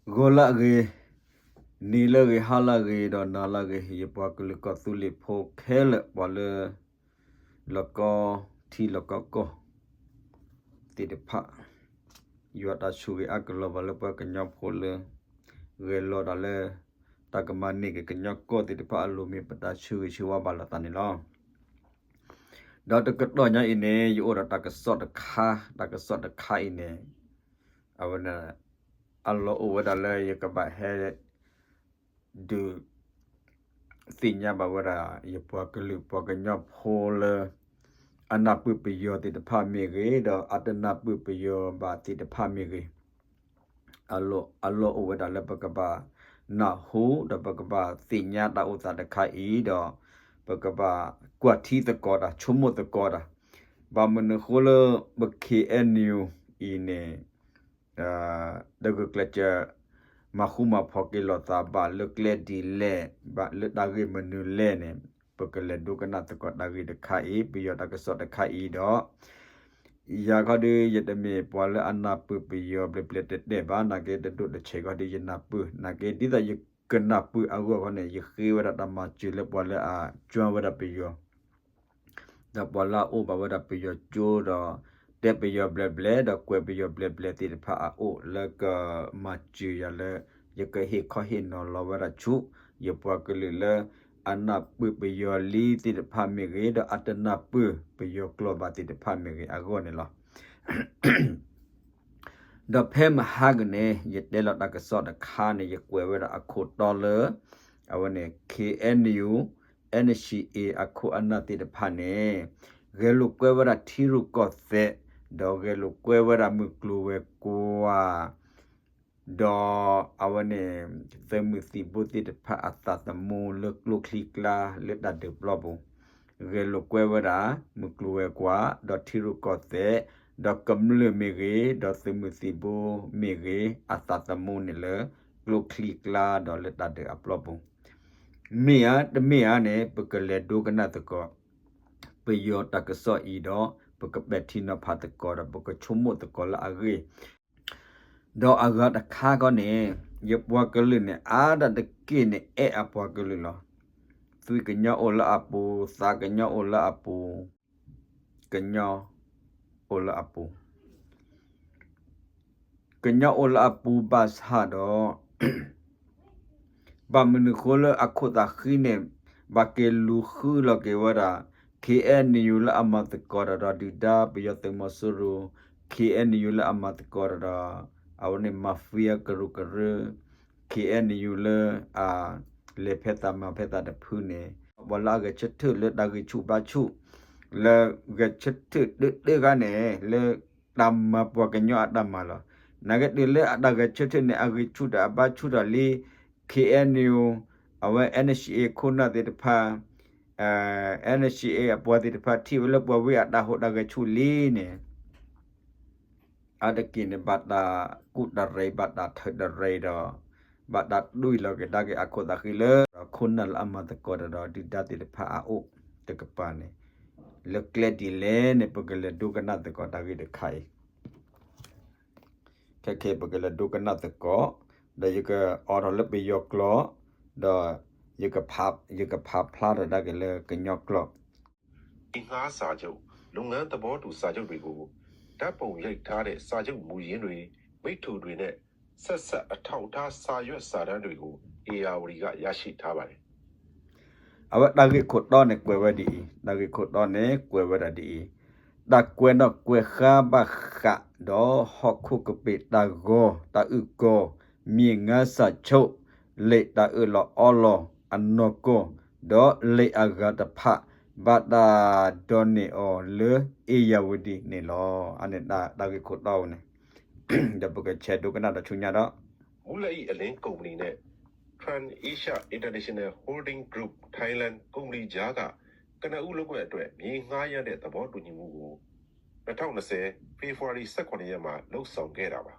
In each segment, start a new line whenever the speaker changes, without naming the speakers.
gola ge nila ge hala ge do nala ge ye pa kle ko tu le pho khel pa le lo ko thi lo ko ti de pha yo ta chu ge ak lo ba le pa ka nya pho le ge lo da le ta ka ma ni ge ka nya ko ti de pha lo mi pa ta chu ge chu wa ba la ta ni lo đó tôi cất đôi nhá ine yo ra ta cái sọt ta cái sọt kha ine avana allo over da le ye ka ba he du tin nya ba wara ye po ka lu po ka nya pho le ana pu pu yo ti de pha mi ge do atana pu pu yo ba ti de pha mi ge allo over da le pa ka ba na hu da pa ka ba tin nya da u ta de kha i do pa ka ba kwa thi de ko da chumo de ko da ba mun khô lơ bậc KNU ine da go klecha ma khuma phoke lota ba lukle di le ba le da ge menu le ne bậc le do kana to ko da ge de khai pi yo da ka so da khai do ya ga de ye de me po le anna pu pi yo ble ble de ba na ge de do de che ga de ye na pu na ge di da ye kana pu a go ne ye khi wa da ma chi le po le a chwa wa da pi yo da bola o ba da pe yo jo da de pe yo ble ble da kwe pe yo ble ble ti pha a o la ka ma chi ya le ye ka he kho he no lo wa da chu ye pa ke le le ana pu pe yo li ti pha me ge da atana pu pe yo klo ba ti pha me ge a go ne lo da phe ma ha ge ne ye de la da ka so da kha ne ye kwe wa da a kho to le a wa ne KNU NCA အခုအနာတိတဖာနေဂဲလုကွဲဝရထီရုကော့သက်ဒေါ်ဂဲလုကွဲဝရမကလူဝဲကိုဝါဒေါ်အဝနေသမစီဘုတိတဖာအတတမူလကလုခလီကလာလက်ဒတ်ဒဘလဘဂဲလုကွဲဝရမကလူဝဲကွာဒေါ်ထီရုကော့သက်ဒေါ်ကမ္လမေဂေဒေါ်သမစီဘုမေဂေအတတမူနေလကလုခလီကလာဒေါ်လက်ဒတ်ဒအပလဘမေယာတမေယာနဲ့ပကလေဒုကနာတကောပယောတကဆောဤတော့ပကပက်တီနဖတ်တကောပကချုံမတကောလာအဂေဒေါ်အဂတ်ခါကောနေယပွားကလနဲ့အာဒတကိနဲ့အဲအပွားကလလောသူကညောလာအပူစာကညောလာအပူကညောလာအပူကညောလာအပူဘတ်ဟာတော့ba mun khol akhota khine ba ke lu khu lo ke wara KNU la amat kora da dida piyate masuru KNU la amat kora da awne mafia karu karu KNU la a le pheta ma pheta da phune wala ga chethu le da gi chu ba chu le ga chethu de ga ne le dam ma pwa ka nyo adam ma lo na ga de le ada ga chethu ne a gi chu da ba chu da le KNU awa NCA khona de pha NCA အပေါ်တဲ့ဖာတီဝလပေါ်ဝေအတာဟိုဒါကချူလီနေအဒကိနေဘတ်တာကုဒရေဘတ်တာထဒရေတော့ဘတ်တာဒွိလောကဒါကအခုတခိလခုနလအမတကောတော့ဒီဒတ်တဲ့ဖာအိုတကပနေလကလက်ဒီလဲနေပကလဒုကနာတကောဒါကိတခိုင်ခဲပကလဒုကနာတကောဒါယကအော်လပယောကလောတော့ယကဖာဖလာဒါကလေကညောကလော
ဒီငါးစာချုပ်လုပ်ငန်းသဘောတူစာချုပ်တွေကိုဓာတ်ပုံရိုက်ထားတဲ့စာချုပ်မူရင်းတွေမိတ္တူတွေနဲ့ဆက်ဆက်အထောက်အထားစာရွက်စာတမ်းတွေကို ARD ကရရှိထားပါတယ်
အဝတ်ဒါကိခုတ်တော့နေကွယ်ဝဒီဒါကိခုတ်တော့နေကွယ်ဝဒဒီဒါကွယ်တော့ကွယ်ခါဘခါတော့ဟခုကပိတာဂောတာဥကောမြေငါစာချုပ်လေတာဥလောအော်လောအနောကောတော့လေအဂတ်ဖာဘာဒါဒိုနီအောလေအေယဝဒီနေလောအနေဒါကိခုတ်တော့နေဒါပကချက်ဒုကနာတချူညာတော့
မူလဤအလင်းကုမ္ပဏီနဲ့ Trans Asia International Holding Group Thailand ကုမ္ပဏီကြားကကနဦးလုပ်ွက်အတွက်မြေငှားရတဲ့သဘောတူညီမှုကို2020 February 18ရက်မှာလှုပ်ဆောင်ခဲ့တာပါ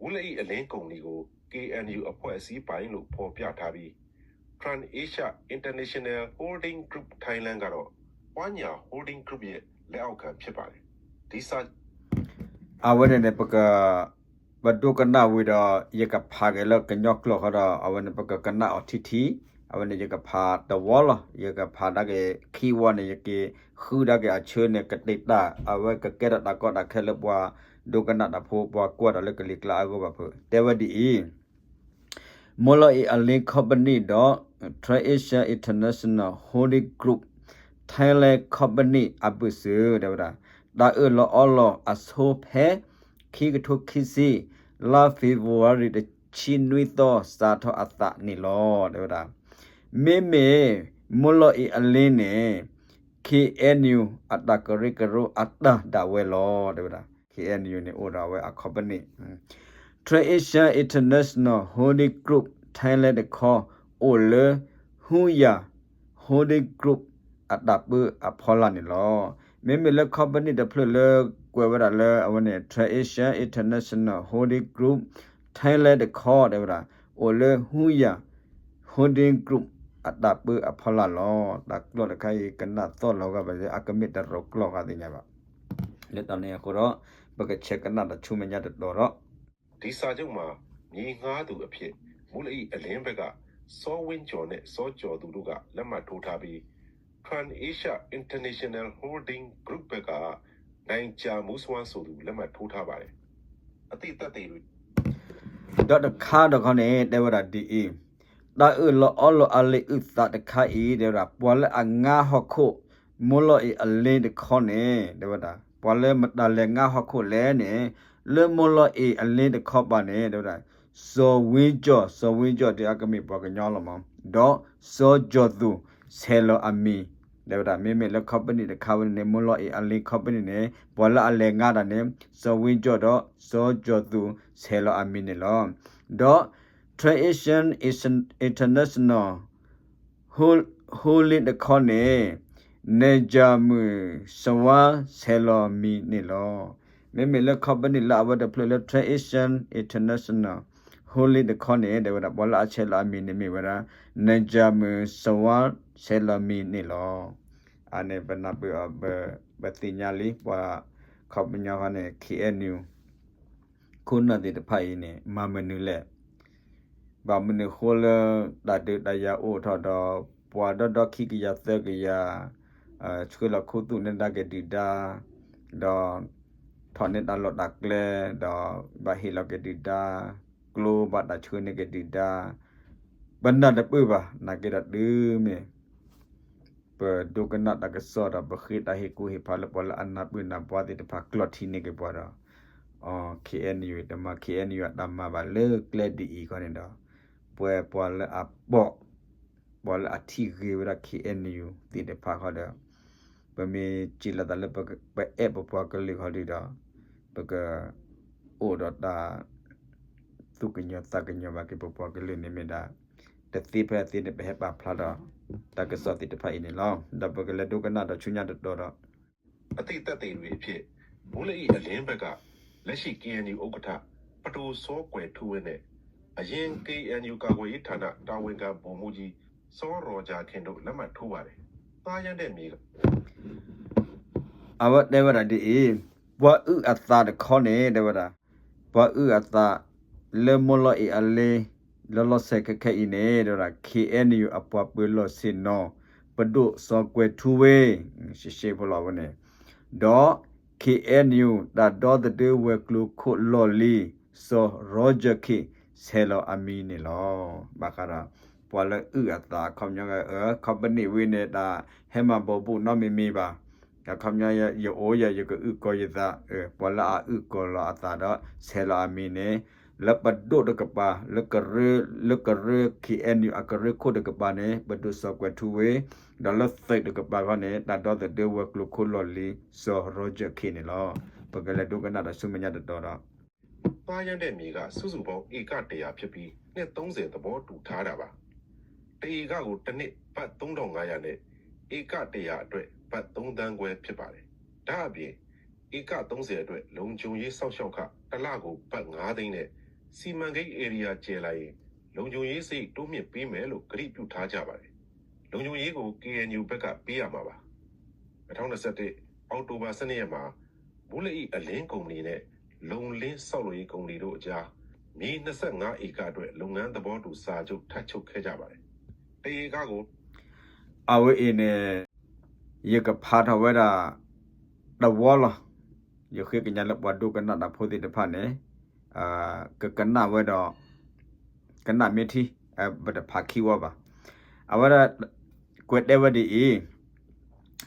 မူလဤအလင်းကုမ္ပဏီကို KNU အဖွဲ့အစည်းပိုင်းလို့ဖော်ပြထားပြီး Trans Asia International Holding Group Thailand ကတော့ဝါညာ Holding Group ရဲ့လက်အောက်ခံဖြစ်ပါတယ်ဒီစာ
အဝရနေပက but do kana with yaka pagelo can yok look at I want to kana or tt I want to yaka pa the wall yaka padage key one yaki who dage a churn a data I work a get at a got a calabwa do kana a poor quite a little lago there were the Mola a link company do Triasia International Holy Group Thailand company abusu devada da lo all as hope he ki to kisi la February the chinui to start to ata ni lo devada me Mola a lane KNU atakarikaro atta da we lo devada KNU ni ora we a company Triasia International Holy Group Thailand call Ole Huya Holy Group at that book a Poland law. Maybe the company the plural whoever le I want Triasia International Holy Group Thailand call ever Ole Huya Holy Group at that book a Poland law. That law the Kai cannot thought log up a commit the rock log at the never. Let on a coro, but check another 2 minutes door.
ဒီစာချုပ်မှာမြေငှားသူအဖြစ်မူလ၏အလင်းဘက်ကစောဝင်းကျော်နဲ့စောကျော်သူတို့ကလက်မှတ်ထိုးထားပြီး Trans Asia International Holding Group ဘက်ကနိုင်ချာမူဆွမ်းဆိုသူလက်မှတ်ထိုးထားပါတယ်။အတိတ်တွေ
Dot the card of honey, they were at the Da lo all ali that the kai, they were Walla a nga hoko, Molo a lay the conne, they were that. Walla matalenga hoko lene, Le Molo a lay the copane, they were so we jo the agami baganoloma. Do so jodu, selo a me. They were meme the company the cover name Molo a lay company name, Walla a lenga name, so we jodo, so jodu, selo a minilon. Do Triasia is an international holy the corne Nejamu Sawa Selo Mi Nilo. Maybe the company lava the player Triasia International holy the corne they were a bola chela minimi wera Nejamu Sawa Selo Mi Nilo. I never not be a betinyali wa company on a KNU. Kuna the paine Mamanule. Ba mene khola da de da ya o tho do pwa do khi ki ya se ki ya chula khu tu ne da ke di da do tho ne da lo da kle do ba hi lo ke di da klo ba da chhu ne ke di da ban da pu ba na ke da de me pe do ka na da ke so da ba khi da hi ku hi pha lo pol an na pu na pwa de pha klot thi ne ke pwa da KNU da ma KNU da ma ba le kle di ko ne da Boy, ball a ball a tigre with a KNU, did the park order. But me chilla the leper by apple park a little holiday. Because order da took in your thug in your market park a little meda. The thief had the pepper platter. That is something to pay in long. The burger do another chunya the daughter.
အတိတ်သက်တွေဖြစ်မူလ၏အလင်းဘက်ကလက်ရှိ KNU ဥက္ကဋ္ဌပတိုစောကွယ်ထူးဝင်းနဲ့အရင် KNU ကာကွယ်ရေးဌာနတာဝန်ခံဗိုလ်မှူးကြီးစောရောဂျာခင်တို့လက်မှတ်ထိုးပါတယ်။သားရန်တဲ့မြေက
Our never at the what at that corner, they were what at that Lemola a lay Lolo Secca in a KNU a popular sin no, but do so quite 2 way, she shape over Do KNU that do the day work look could lolly, so Roger K. Selo Amini law, Bakara. Pala at that come young company win it that Hema Bobu no me ba. ကခမရရအိုရရကဥကောရတာပလာဥကောလာတာဒဆဲလာမီနေလပဒိုဒကပါလကရခီအန်ယူအကရခိုဒကပါနေဘဒုစကွထူဝေဒလသိဒကပါကနေတတော်တဲ့ဝကလခိုလလီဆိုရောဂျခီနေလောပကလဒုကနာဒဆုမညာတတော်တော့
သားရန်တဲ့မြေကစုစုပေါင်းဧက100ဖြစ်ပြီးနှစ်30သဘောတူထားတာပါတဧကကိုတစ်နှစ်ဘတ်3500နဲ့ဧက100အတွက်ဘတ်3တန်းခွဲဖြစ်ပါတယ်။ဒါအပြင်ဧက30အတွက်လုံခြုံရေးစောင့်ရှောက်ခတစ်လကိုဘတ်9သိန်းနဲ့စီမံကိန်း area ကျယ်လိုက်ရင်လုံခြုံရေးစိတ်တိုးမြင့်ပေးမယ်လို့ကတိပြုထားကြပါတယ်။လုံခြုံရေးကို KNU ဘက်ကပေးရမှာပါ။2021အောက်တိုဘာ12ရက်မှာမူလ၏အလင်းကုမ္ပဏီနဲ့ လုံလင်းဆောက်လုပ်ရေးကုမ္ပဏီတို့အကြားမြေ25ဧကအတွက်လုပ်ငန်းသဘောတူစာချုပ်ထပ်ချုပ်ခဲ့ကြပါတယ်။တရေကကို
အဝေးအင်းရကဖာထဝဲတာတဝေါ်လရခေကညာလဘဒုကနာတာဖိုတိတဖာနေကကနာဝဲတော့ကနာမီတီဘဒဖာခီဝပါအဝရကွက်တဲ့ဝဒီ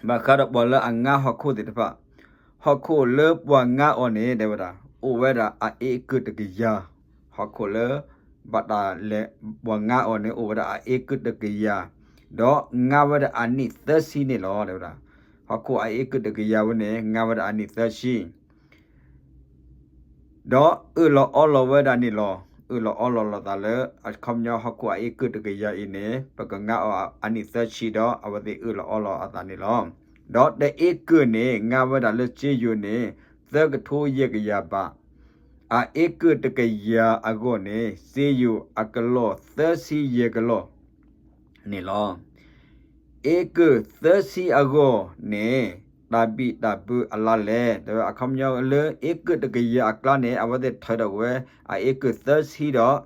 ဘာခါတော့ဘောလအငါဟခုတိတဖာဟခုလေပွားငါအော်နေတဲ့ဝဒါအိုဝဲတာအေကတကရဟခုလေဘာတာလေပွားငါအော်နေအိုဝဒါအေကတကရတော့ငါဝဒအနိသစီနေလောတဲ့ဗျာဟခုအေကတကရဝနေငါဝဒအနိသစီတော့လောအလောဝဒနိလောလောအလောလာတလေအခမညာဟခုအေကတကရအင်းနေပကငါအနိသစီတော့အဝတိလောအလောအတနိလောတော့တဲ့အေကနေငါဝဒလက်ချေယူနေသကထိုးရကရပါအေကတကရအကောနေစေယူအကလောသစီရကလောနေလောဧကသစီအကောနေတပိတပုအလာလေတော့အခမယောလေဧကတကရအကလနေအဝဒေထရဝဲဧကသစီတော့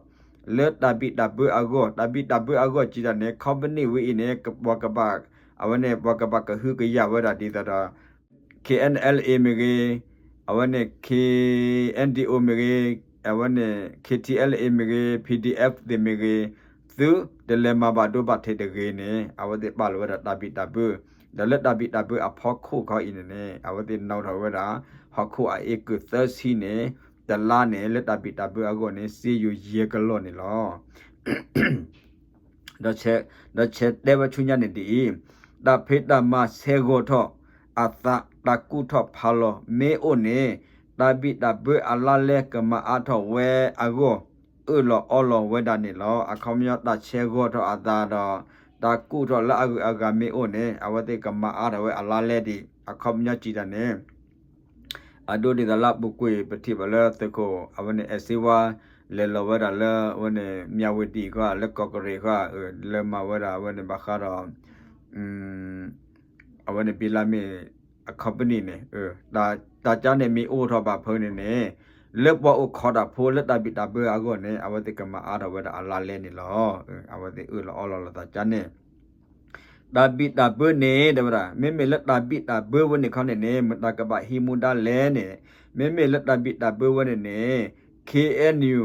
လေတပိတပုအကောတပိတပုအကောကြည်တဲ့ company ဝိနေကဘကဘအဝနေဘကဘကဟုကရဝဒတိတာ KNLA မြေအဝနေ KNDO မြေအဝနေ KTLA မြေ PDF de မြေသူဒလမဘာဒိုဘတ်ထေတကေနေအဝတိပါလဝဒတပိတပုဒလတပိတပုအဖောခုခေါအင်းနေအဝတိနောက်တော်ဝဒဟခုအေကသစီနေဒလာနေလက်တပိတပုအကောနေစီယူရေကလောနေလောတော့ချက်တေဝချုညနေတီတဖေတမဆေဂောထောအသတကုထောဖာလောမေအိုနေတပိတပုအလာလေကမအထောဝဲအကောလောအလောဝဲဒနေလောအခမယတချေဂောထောအသာတော့တကုထောလာအဂမေအိုနေအဝတိကမအားဝဲအလာလေဒီအခမယကြည်ဒနေအဒိုဒီဒလာပုကွေပတိဘလတကိုအဝနေအစီဝါလေလောဝဲဒလဝနေမြဝတီကလက်ကောကရေကလေမဝဲဒဝနေဘခါတော့အဝနေပီလာမီအခပနီနေတာကြနေမီအိုထောပါဖုန်နေလက်ဘောခေါ်တာဖိုးလက်တပိတဘေအကောနေအဝတိကမအားတော်ဝဲအလာလဲနေလောအဝတိလောအလောလတာကြနေတပိတဘေနေတဗရာမေမေလက်တပိတဘေဝနေခေါနေနေမတကပဟီမူဒါလဲနေမေမေလက်တပိတဘေဝနေနေ KNU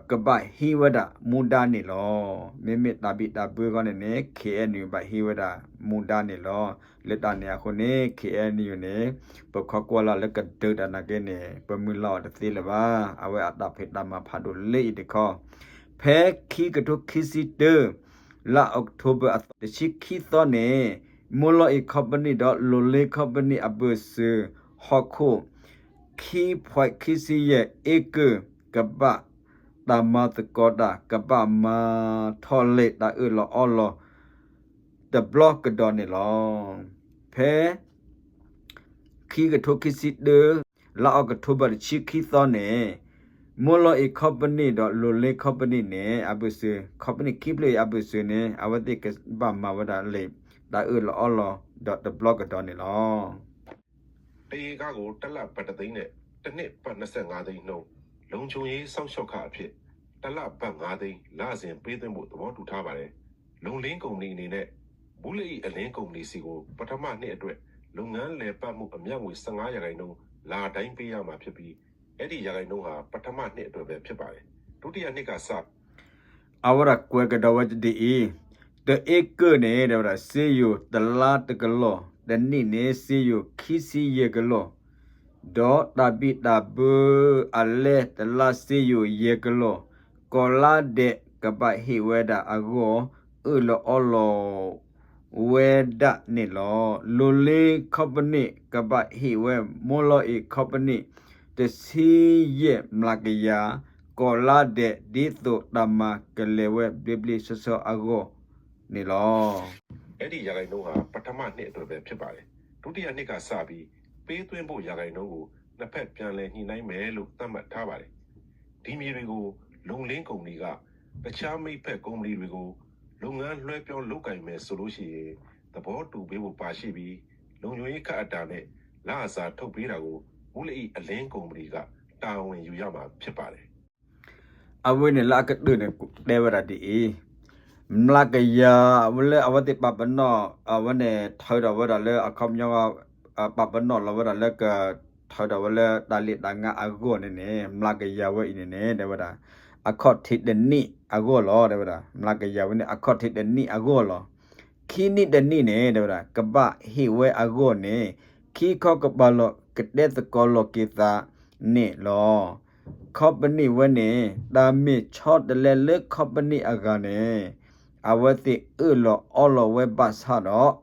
ကပဟီဝဒမူဒါနေလောမေမေတပိတဘေခေါနေနေ KNU ဘဟီဝဒမူဒါနေလောလက်တနေအခုနေ KNU နေပခကွာလာလက်ကဒဒနာကေနေပမူလောတသိလပါအဝဲအတဖေတမဖာဒိုလေတခောဖဲခီကတုခီစီတလာအောက်တိုဘာတချိခီသောနေမူလောအကပနီဒလိုလေကပနီအဘစဟခုခီဖွိုက်ခီစီရဲ့ဧကကပတမတ်ကောတာကပမာထောလေတာလောအလောthe block ကဒေါ်နေလောဖဲခီကထိုခီစီဒလာအောက်ကတိုဘာချီခီသောနေမူလောအကပနီဒလိုလေကပနီနေအဘစကပနီကိပလေအဘစနေအဝတိကပမာဝဒါလေတာလောအလော the block ကဒေါ်နေလော
တရေကကိုတက်လက်ပတ်တသိန်းနဲ့တနစ်ပတ်25သိန်းနှုန်းလုံချုံရေးစောင့်ရှောက်ခအဖြစ်တက်လက်ပတ်5သိန်းလစဉ်ပေးသွင်းဖို့သဘောတူထားပါတယ်လုံလင်းကုမ္ပဏီအနေနဲ့ဘူးလီအလင်းကုမ္ပဏီစီကိုပထမနှစ်အတွက်လုပ်ငန်းလည်ပတ်မှုအမြတ်ငွေ15ရာခိုင်နှုန်းလာတိုင်းပေးရမှာဖြစ်ပြီးအဲ့ဒီရာခိုင်နှုန်းဟာပထမနှစ်အတွက်ပဲဖြစ်ပါတယ်ဒုတိယနှစ်ကစ
အဝရကွယ်ကတော်ဝတ်ဒီthe acre နေတဲ့စေယတလာတကလောတနိနေစေယခီစီယကလောဒေါ်တပိတဘူအလဲတလာစေယယေကလောကောလာတဲ့ကပဟိဝဲတာအကောလောအလောဝဲဒနေလောလိုလေကပနိကပဟိဝဲမောလောအကပနိတစီယေမလကယာကောလာတဲ့ဒီတုတမကလေဝဲဘိဘလီဆဆအကောနေလော
အဲ့ဒီရာခိုင်နှုန်းဟာပထမနှစ်အတွက်ပဲဖြစ်ပါတယ်ဒုတိယနှစ်ကစပြီးပေးသွင်းဖို့ရာခိုင်နှုန်းကိုနှစ်ဖက်ပြန်လည်ညှိနှိုင်းမယ်လို့သတ်မှတ်ထားပါတယ်ဒီမြေတွေကိုလုံလင်းကုမ္ပဏီကတခြားမိတ်ဖက်ကုမ္ပဏီတွေကိုလုပ်ငန်းလွှဲပြောင်းလုပ်ကိုင်မယ်ဆိုလို့ရှိရင်သဘောတူပေးဖို့ပါရှိပြီးလုံခြုံရေးခတ်အတာနဲ့လအစာထုတ်ပေးတာကိုမူလအီအလင်းကုမ္ပဏီက တာဝန်ယူရမှာဖြစ်ပါတယ်
အဝင်းလာကဒုနေဒေဝရဒီမလာကရဝလဲအဝတိပပနောအဝနေထော်တော်ဝရလဲအခမယောပပနောလဝရလဲကထော်တော်ဝလဲဒါလီဒါငါအဂိုနေနေမလာကရဝိနေနေဒေဝရအခတ်ထိဒနီအဂိုလောဒေဝရမလာကရဝနေအခတ်ထိဒနီအဂိုလောခီနိဒနီနေဒေဝရကပဟိဝဲအဂိုနေခီခောကပလောကတဲ့တကောလောကိတာနေလောcompany ဝနေဒါမေချော့တလဲလက် company အကနေအဝတိအလောအလောဝဲဘတ်ဟာတော့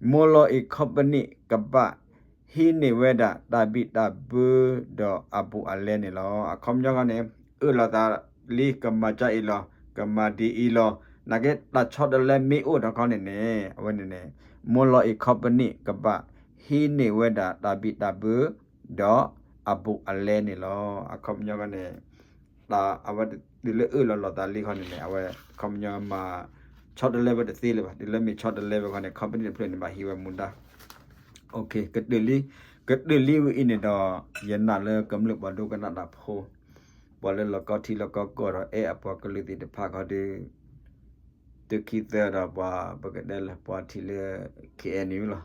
မောလောအ company ကပဟိနေဝဲဒါတာဘိတာဘူဒေါ်အပူအလဲနေလောအခမယောကနေအလောတာလီကမကြိုင်လောကမဒီအီလောနာကက်တာချော့တလဲမေအိုတော့ကောင်းနေနေအဝနေနေမောလောအ company ကပဟိနေဝဲဒါတာဘိတာဘူဒေါ်အပူအလဲနေလောအခမယောကနေတာအဝဒီလေလောတာလီခနေနေအဝခမယောမှာช็อตเลเวลเดซีเลยป่ะดิเลมีช็อตเลเวลกันเนี่ยคอมพานีเพลนมาฮิวมุนดาโอเคกดเดลีวิอินดอยันน่ะเลยกำลึกบ่ดูกันน่ะโพบ่เลยแล้วก็ที่แล้วก็ก็เออปอกลิติตภาเขาดิตึคิเตอร์บ่บกเดลบ่ที่เล KNU ล่ะ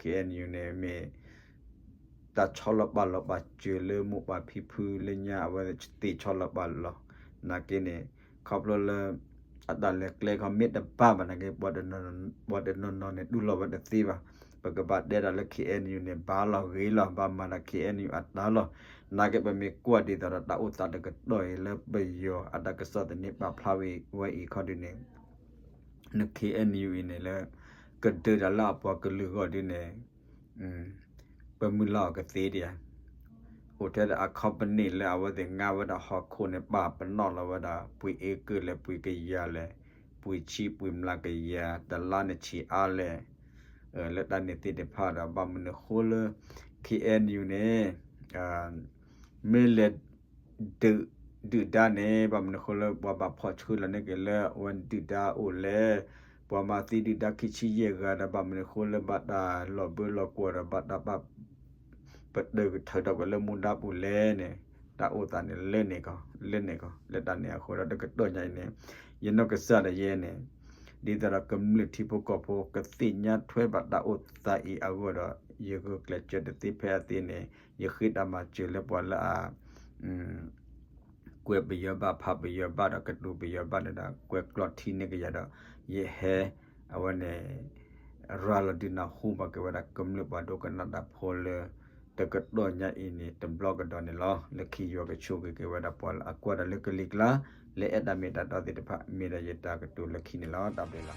KNU เนี่ยมีตาชอลบ่ลบ่เจเลมุบ่พิพืเลญาว่าติชอลบ่ลนากิเนี่ยขอบลเลยอัตราเล็กเล็กเขาเม็ดป้ามันนะเก็บบอดนนเนี่ยดูเราบัดตีป่ะปกบัดเดดเล็ก KNU เนี่ยบ้าเราเฮ้ยเราบ้ามันนะ KNU อัตราเรานาเก็บไปมีกวดดีแต่เราตาอุตส่าห์ก็ด้อยแล้วไปโยอัตราก็สอดเนี่ยป้าพลาวีไว้อีกข้อดีเนี่ยนึก KNU เนี่ยแล้วก็เดือดละปอกก็ลือก็ดีเนี่ยเป็นมือเราก็ตีเดียโอเทลอะคอมพานีแล้วว่าแต่งานว่าฮอคเนี่ยป้าเป็นนอกแล้วว่าปุยเอเกอร์แล้วปุยกยาเลยปุยชีปุยมลากยาแต่ละเนี่ยชีอาเลยแล้วตอนนี้ติดพาดบามันโคเล KNU เนี่ยเมเลดืดาเนี่ยบามันโคเลว่าบาพอชื่อแล้วเนี่ยก็เลยวันดืดาโอเลยปอมาติดืดาคิชิเยกาบามันโคเลบัดดาหลอเบอร์หลอกวดบัดดาบาเปิดเดือดเธอดอกก็เริ่มมุนดับอุเล่เนี่ยตาโอตาเนี่ยเล่นเนี่ยก็เล่นตาเนี่ยคนเราก็ตัวใหญ่เนี่ยยันนกกระสัดเย็นเนี่ยดีแต่เรากำลังที่พวกก็พวกกติญาถ้วยบัดตาโอตาอีอากูเราเยอะก็เกล็ดจุดที่แพ้ตีเนี่ยเยอะขึ้นอามาเจอแล้วพอละกวยไปเยอะบ้าพับไปเยอะบ้าเราก็ดูไปเยอะบ้าเนี่ยกวยกลอดที่เนี่ยก็อย่าเราเยอะแห่เอาวันเนี่ยเราเราดินาหูมาเกี่ยวกับกำลังบัดดูกันนัดพอเลยแต่ก็โดนยาอินี่ตำบลก็โดนนี่ล้อเล็กขี้ยัวก็ชูก็เกี่ยวกับปอลอากวาดเล็กลิกละเละดามีดาดอติดพะมีดายตาก็ตัวเล็กขี้นี่ล้อตาเบลา